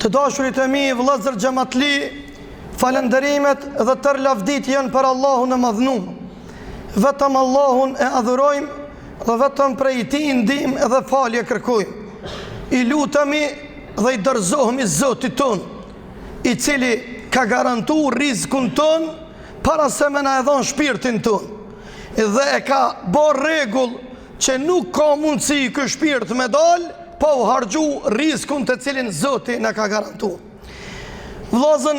Të dashurit e mi, vëllezër xhamatli, falënderimet dhe tërë lavdit janë për Allahun e madhnuar. Vetëm Allahun e adhurojmë dhe vetëm prej tij ndihmë dhe falje kërkojmë. I lutemi dhe i dorëzohemi Zotit ton, i cili ka garantuar rizikun ton para se me na e dhon shpirtin ton. Dhe e ka bërë rregull që nuk ka mundësi ky shpirt me dal, pa u harxhu rizikun të cilin Zoti na ka garantuar. Vëllazën,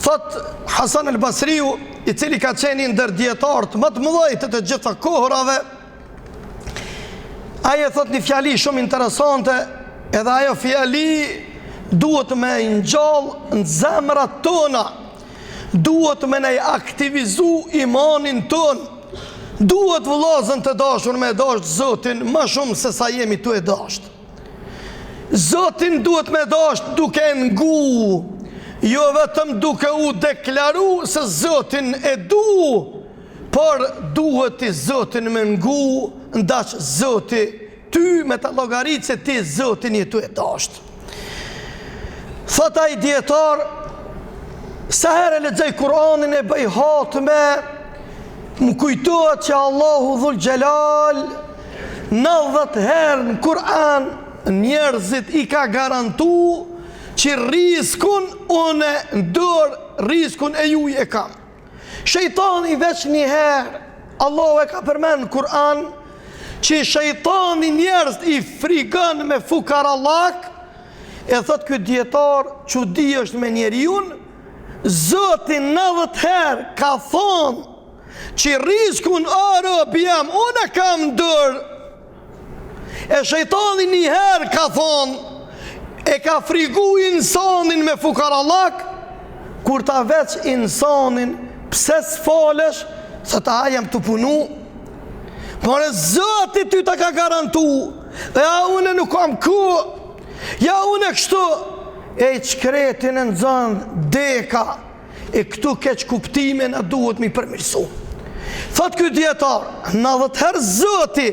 thot Hasan el Basriu, i cili ka qenë ndër dietarët më të mëdhenj të gjitha kohërave, ai thot një fjali shumë interesante, edhe ajo fjali duhet me ngjall në zemrat tona, duhet me ne aktivizu imanin ton, duhet vëllazën të dashur me dasht Zotin më shumë se sa jemi tu e dasht. Zotin duhet me dasht duke ngu, jo vetëm duke u deklaru se Zotin e du, por duhet i Zotin me ngu, ndash Zoti ty me të llogaritë se ti Zotin je tu e dasht. Thot ai dietar, sa herë lexoj Kur'anin e bëj hatme, më kujtohet që Allahu Dhul Gjelal 90 herë në Kur'an njerëzit i ka garantu që rizikun une ndër, rizikun e juj e kam. Shejtani veç një herë, Allahu e ka përmend në Kur'an që shejtani njerëz i frikon me fukarallak. E thot ky dietar, çudi është me njeriun, Zoti 90 herë ka thonë që rizikun robi jam, unë kam ndër. E shejtani një herë ka thonë, e ka frigu insanin me fukarallak, kur ta veç insanin, pse s'falesh, se ta jam të punu, por e Zoti ty ta ka garantu, ja unë nuk kam ku, ja unë kështu, e i qkretin e nëzën deka, e këtu keq kuptime në duhet mi përmirësu. Thot ky dietar, 90 herë Zoti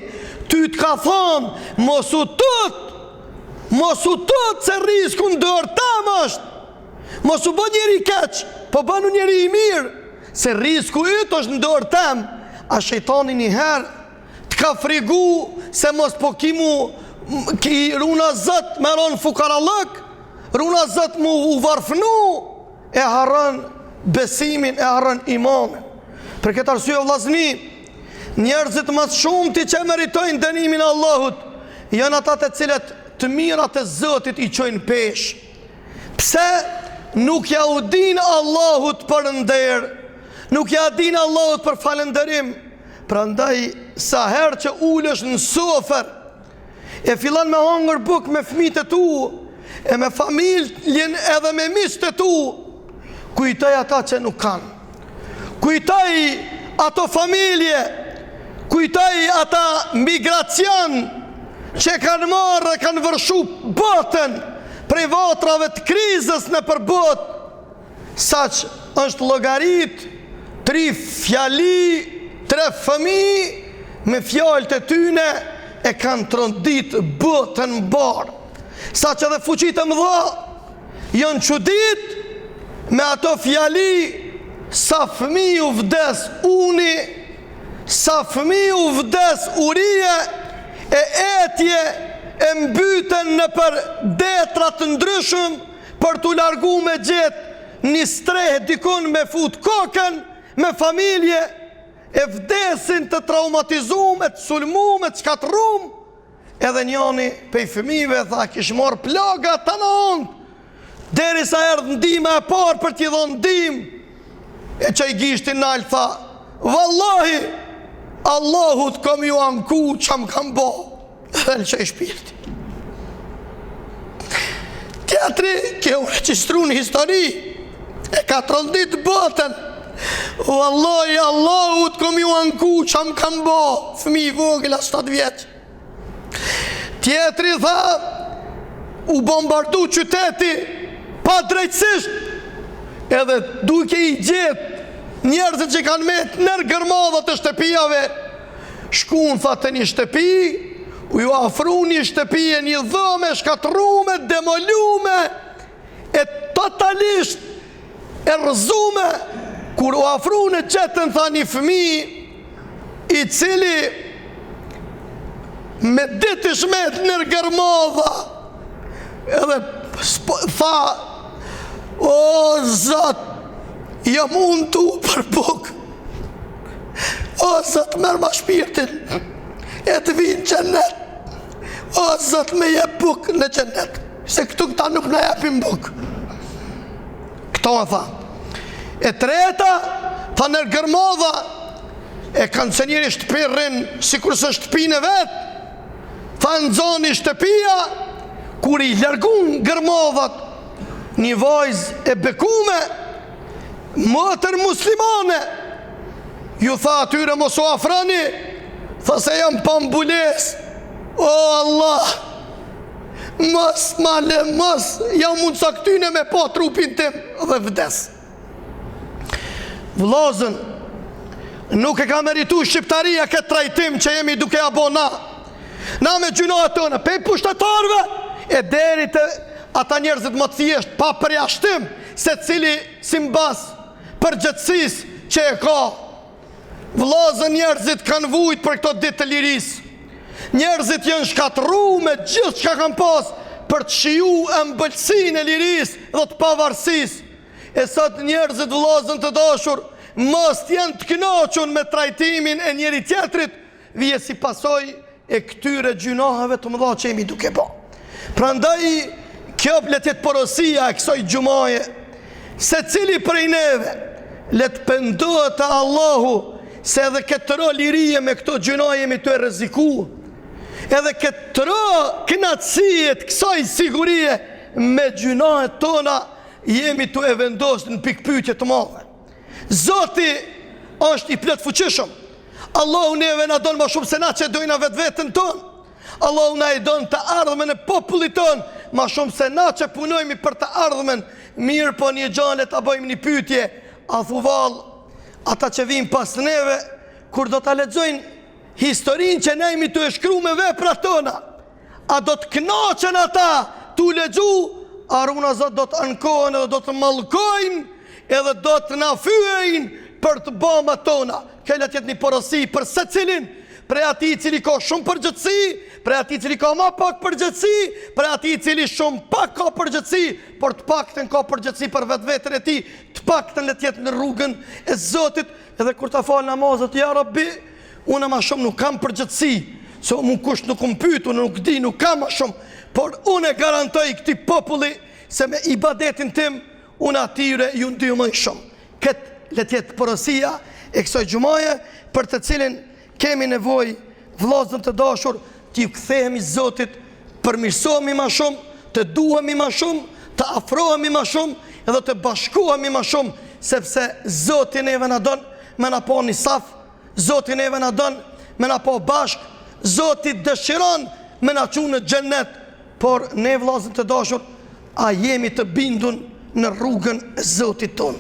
ty të ka thonë, mos u tut se risku ndër tam është, mos u bë njeri keq, po bënu njeri i mirë, se risku yt është ndër tam. A shejtani një herë të ka frigu se mos po ki runa zët me ronë fukarallëk, runa zët mu u varfnu, e harën besimin, e harën imanin. Për këtë arsye vllazni, njerëzit më shumë ti që meritojnë dënimin e Allahut, janë ata të cilët të mirat e Zotit i çojnë pesh. Pse nuk ja u din Allahut për nder, nuk ja din Allahut për falënderim. Prandaj sa herë që ulesh në sofër, e fillon me hongër buk me fëmijët e tu, e me familjen edhe me miqtë e tu, kujtoj ata që nuk kanë. Kujtoj ato familje, kujtoj ata migracian që kanë marrë, kanë vërshu botën prej vatrave të krizës në përbot, sa që është llogarit 3 fjali, 3 fëmijë me fjalët e tyne e kanë trondit botën barë. Sa që dhe fuqit e mëdha janë çudit me ato fjali, sa fëmijë u vdes uni, sa fëmijë u vdes urie, e etje e mbyten në për detrat të ndryshëm për t'u largu me gjetë një streh dikun me fut kokën, me familje, e vdesin të traumatizuar, të sulmuar, të shkatërruar. Edhe njani pej fëmijëve tha, kish marrë plaga të në ondë, derisa erdhë ndihma e parë për t'i dhënë ndihmë. E që i gishtin nalë tha, vallahi, Allahut kom ju anku që më kam bo. Dhe në që i shpirti. Tjetri, kjo u regjistru në histori, e ka trondit botën. Vallahi, Allahut kom ju anku që më kam bo. Fëmi i vogël a 7 vjeç. Tjetri tha, u bombardu qyteti pa drejtësisht, edhe duke i gjetë njerëzit që kanë metë nër gërmadhat të shtëpijave, shkun tha të një shtëpi, u ju afru një shtëpi e një dhëme, shkatrume, demolume, e rëzume, kur u afru në qetën, tha një fëmi i cili me ditë shmet në gërmodha, edhe tha, o Zot, jam unë tu për buk, o Zot, merë ma shpirtin, e të vinë qenet, o Zot, me je buk në qenet, se këtu këta nuk në jepim buk. Këto e tha. E treta, tha në gërmodha, e kanë se njëri shtëpirin, si kur se shtëpine vetë, tha në zoni shtëpia, kur i lërgun gërmodhat, një vajzë e bekume, motër muslimane, ju tha atyre mos u afrani, tha se jam pambules, o Allah, mos male, mos, jam mund sa këtyne me po trupin tim dhe vdes. Vllazën, nuk e ka meritu shqiptaria këtë trajtim që jemi duke abona. Na me gjunat tënë, pe pushtetarve, e deri të ata njerëzit më të thjesht, pa përjashtim, se cili si mbas përgjithësis që e ka. Vllazën, njerëzit kanë vujt për këto ditë të liris. Njerëzit janë shkatru me gjithë që ka kanë pas për të shiju ëmbëlsinë e liris dhe të pavarësis. E sot njerëzit, vllazën të dashur, mos janë të kënaqur me trajtimin e njëri tjetrit, vije si pasoj e këtyre gjunohave të mëdha që jemi duke bë. Prandaj, kjo le të jetë porosia e kësaj gjumaje, se cili prej neve le të pendohet te Allahu, se edhe këtë lirije me këto gjunoje jemi të rreziku, edhe këtë kënaqësiet kësaj sigurie me gjunohet tona jemi të e vendosur në pikpyetje të mëdha. Zoti është i plot fuqishëm. Allahu neve na don më shumë se na që dojna vetveten tonë. Allahu na i don të ardhmen e popullit tonë më shumë se na që punojmë për të ardhmen. Mirë, po një gjallë ta bëjmë një pyetje, a thuvall ata që vinë pas neve, kur do ta lexojnë historinë që ne jemi të e shkruar me veprat tona, a do të kënaqen ata tu lexu, a runa Zot do të ankohen edhe do të mallkojnë edhe do të na fyejnë për të bëma tona. Kjo le të jetë një porosi për secilin, prej atij i cili ka shumë përgjithësi, prej atij i cili ka më pak përgjithësi, prej atij i cili shumë pak ka përgjithësi, por të paktën ka përgjithësi për vetveten e tij, të paktën le të jetë në rrugën e Zotit, edhe kur ta fal namazet, ja Rabbi, unë më shumë nuk kam përgjithësi, se mu kush nuk më pyet, unë nuk di, nuk kam më shumë, por unë e garantoj këtij populli se me ibadetin tim unë atyre ju ndihmoj më shumë. Këtë le të jetë porosia e kësaj gjumaje për të cilin kemi nevojë, vllazën të dashur, të kthehemi Zotit, përmirësohemi më shumë, të duhemi më shumë, të afrohemi më shumë edhe të bashkohemi më shumë, sepse Zoti neve na don me na pa një saf, Zoti neve na don me na pa bashk, Zoti dëshiron me na çu në xhenet, por ne vllazën të dashur, a jemi të bindun në rrugën e Zotit ton.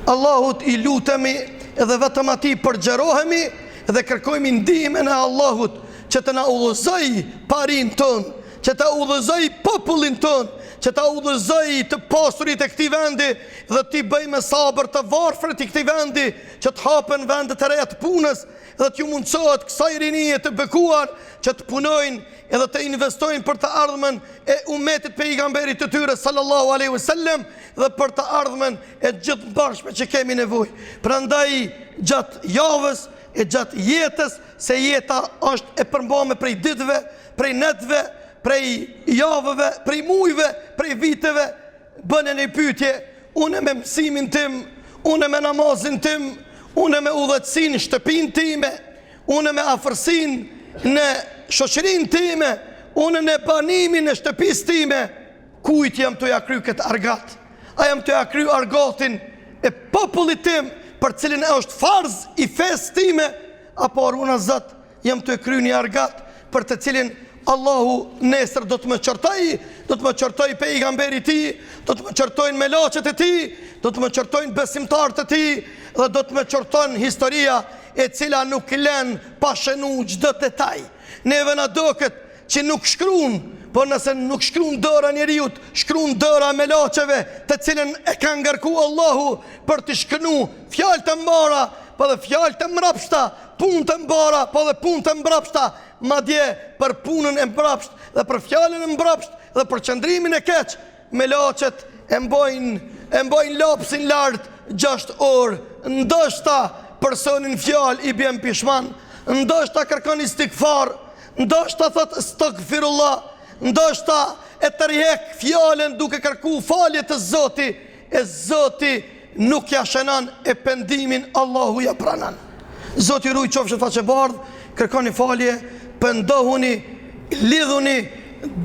Allahut i lutemi edhe vetëm atij përgjerohemi dhe kërkojmë ndihmën e Allahut që të na udhëzoj parin ton, që të udhëzoj popullin ton, që ta udhëzoj të pasurit e këtij vendi dhe t'i bëjmë sabër të varfrit i këtij vendi, që të hapen vendet e reja të punës dhe t'ju mundsohet kësaj rinie të bekuar që të punojnë edhe të investojnë për të ardhmen e umetit pejgamberit të tyre sallallahu alaihi wasallam dhe për të ardhmen e gjithë bashkë që kemi nevojë. Prandaj gjatë javës e gjatë jetës, se jeta është e përmbame prej ditëve, prej netëve, prej javëve, prej mujve, prej viteve, bëne një pyetje, une me mësimin tim, une me namazin tim, une me udhëtsin shtëpin time, une me afërsin në shoqërin time, une në banimin në shtëpis time, kujt jam të ja kry këtë argat? A jam të ja kry argatin e popullit tim, për cilin e është farz i fes time, apo runa Zot, jam të kry një argat për të cilin Allahu nesër do të më qërtoj, do të më qërtoj pejgamberi ti, do të më qërtojnë melaqet e ti, do të më qërtojnë besimtarët e ti, dhe do të më qërtojnë historia e cila nuk len pa shënu çdo detaj. Neve na doket që nuk shkruan por nëse nuk shkruan dora njeriut, shkruan dora me laçeve, të cilën e ka ngarkuar Allahu për të shkënuar fjalë të mbara, po dhe fjalë të mbrapshta, punë të mbara, po dhe punë të mbrapshta, madje për punën e mbrapsht dhe për fjalën e mbrapsht dhe për qëndrimin e keq, me laçet e mbojnë lapsin lart 6 orë. Ndoshta personin fjalë i bjen pishman, ndoshta kërkon istikfar, ndoshta thot astaghfirullah, ndoshta e tërhek fjalën duke kërku falje të Zoti, e Zoti nuk ja shënon e pendimin, Allahu ja pranon. Zoti ruaj qofshin faqebardh, kërkoni falje, pendohuni, lidhuni,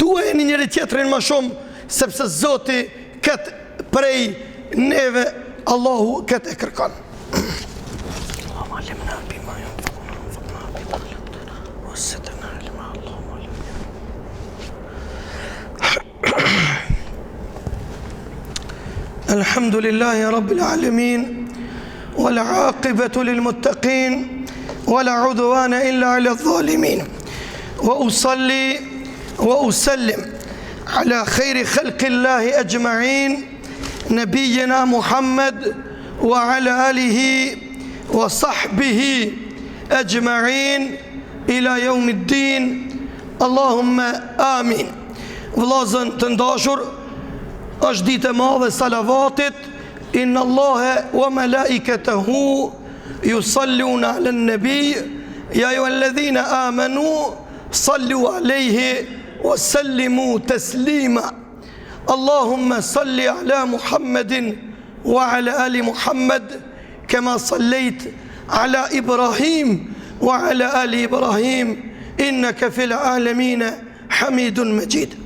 duheni njëri tjetrin më shumë, sepse Zoti këtë prej neve, Allahu këtë e kërkon. الحمد لله رب العالمين والعاقبة للمتقين ولا عدوان إلا على الظالمين وأصلي وأسلم على خير خلق الله أجمعين نبينا محمد وعلى آله وصحبه أجمعين إلى يوم الدين اللهم آمين. Vllazën të ndashur, është ditë e madhe salavatit, inna Allahe wa malaikatahu yusalluna ala nabi ya ayyuhalladhina amanu sallu alayhi wa sallimu taslima. Allahumma salli ala Muhammadin wa ala ali Muhammad kama sallayt ala Ibrahim wa ala ali Ibrahim innaka fil alamin hamidun majid.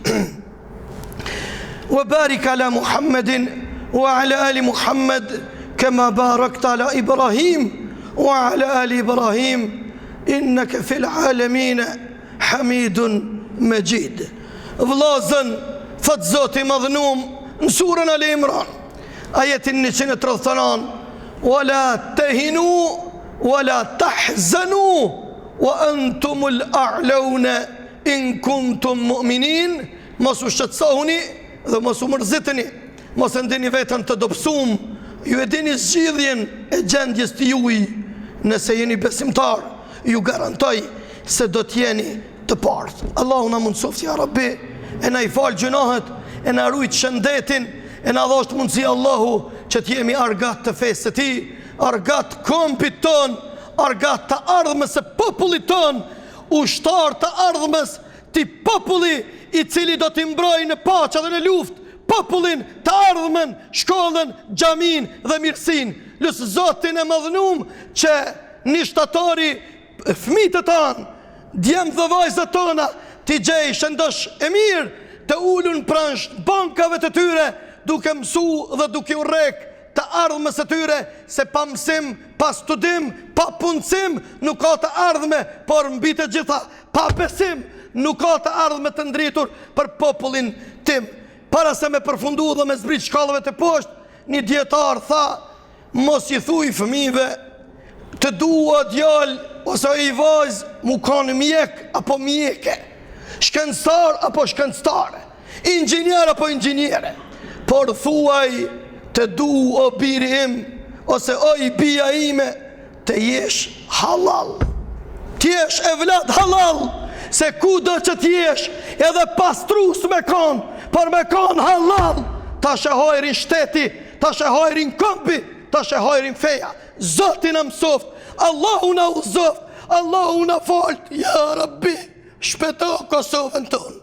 وبارك على محمد وعلى آل محمد كما باركت على إبراهيم وعلى آل إبراهيم إنك في العالمين حميد مجيد. Vllazën, thot Zoti madhënum në surën Al Imran, ajetin 139, ولا تهنوا ولا تحزنوا وأنتم الأعلون إن كنتم مؤمنين. Mos u shqetësohuni dhe mos u mërziteni, mos e ndini vetën të dobësum, ju e dini zgjidhjen e gjendjes të juaj, nëse jeni besimtar, ju garantoj se do t'jeni të parë. Allahu na mundsoft ja Rabbi, e na i fal gjunahet, e na rujt shëndetin, e na dhosht mundësi Allahu që t'jemi argat të fesë të Tij, argat kompit ton, argat të ardhmës së popullit ton, ushtar të ardhmës të populli i cili do t'i mbrojë në paqe dhe në luftë popullin të ardhmen, shkollën, xhamin dhe mirësin. Lusë Zotin e madhënum që një shtatori, fëmijët e tanë, djemë dhe vajzët tona, t'i gjej shëndosh e mirë, të ulun pranë bankave të tyre, duke mësu dhe duke urrek të ardhmës e tyre, se pa mësim, pa studim, pa punësim, nuk ka të ardhme, por mbi të gjitha, pa besim, nuk ka të ardhme të ndritur për popullin tim. Para se me përfundu dhe me zbrit shkallëve të poshtë, një djetar tha, mos i thuj fëmijëve të dua djalë ose i vajzë mu kanë mjek apo mjeke, shkencëtar apo shkencëtare, inxhinier apo inxhiniere, por thuaj të du o biri im ose o i bia ime të jesh halal, t'jesh evlad halal, se ku do që t'jesh edhe pastrus me kanë, por me kanë halal, ta shehojrin shteti, ta shehojrin kombi, ta shehojrin feja. Zotin në mësoft, Allahu në uzoft, Allahu në falt, ja Rabbi, shpeto Kosovën tonë.